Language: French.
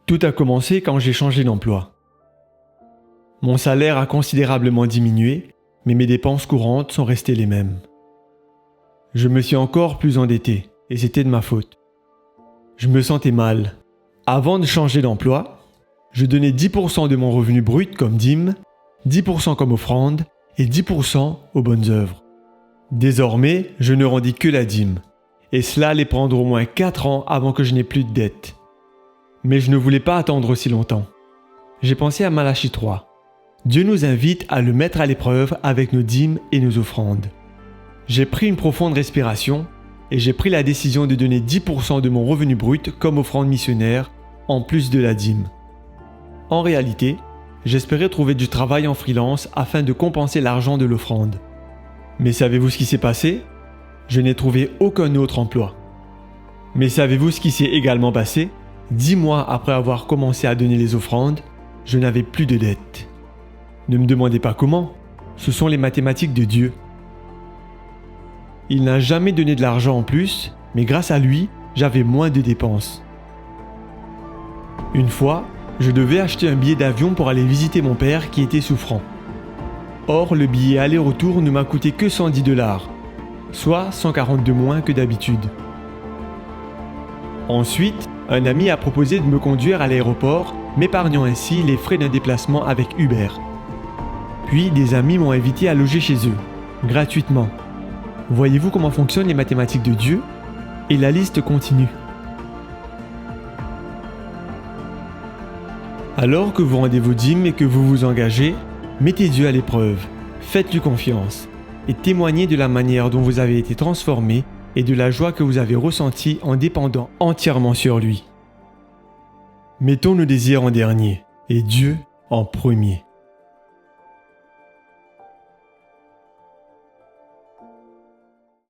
Tout a commencé quand j'ai changé d'emploi. Mon salaire a considérablement diminué, mais mes dépenses courantes sont restées les mêmes. Je me suis encore plus endetté, et c'était de ma faute. Je me sentais mal. Avant de changer d'emploi, je donnais 10% de mon revenu brut comme dîme, 10% comme offrande et 10% aux bonnes œuvres. Désormais, je ne rendis que la dîme, et cela allait prendre au moins 4 ans avant que je n'ai plus de dettes. Mais je ne voulais pas attendre aussi longtemps. J'ai pensé à Malachie 3. Dieu nous invite à le mettre à l'épreuve avec nos dîmes et nos offrandes. J'ai pris une profonde respiration et j'ai pris la décision de donner 10% de mon revenu brut comme offrande missionnaire, en plus de la dîme. En réalité, j'espérais trouver du travail en freelance afin de compenser l'argent de l'offrande. Mais savez-vous ce qui s'est passé? Je n'ai trouvé aucun autre emploi. Mais savez-vous ce qui s'est également passé? 10 mois après avoir commencé à donner les offrandes, je n'avais plus de dettes. Ne me demandez pas comment, ce sont les mathématiques de Dieu. Il n'a jamais donné de l'argent en plus, mais grâce à lui, j'avais moins de dépenses. Une fois, je devais acheter un billet d'avion pour aller visiter mon père qui était souffrant. Or, le billet aller-retour ne m'a coûté que 110 $, soit 140 de moins que d'habitude. Ensuite, un ami a proposé de me conduire à l'aéroport, m'épargnant ainsi les frais d'un déplacement avec Uber. Puis, des amis m'ont invité à loger chez eux, gratuitement. Voyez-vous comment fonctionnent les mathématiques de Dieu? Et la liste continue. Alors que vous rendez vos dîmes et que vous vous engagez, mettez Dieu à l'épreuve, faites-lui confiance et témoignez de la manière dont vous avez été transformé et de la joie que vous avez ressentie en dépendant entièrement sur lui. Mettons nos désirs en dernier et Dieu en premier.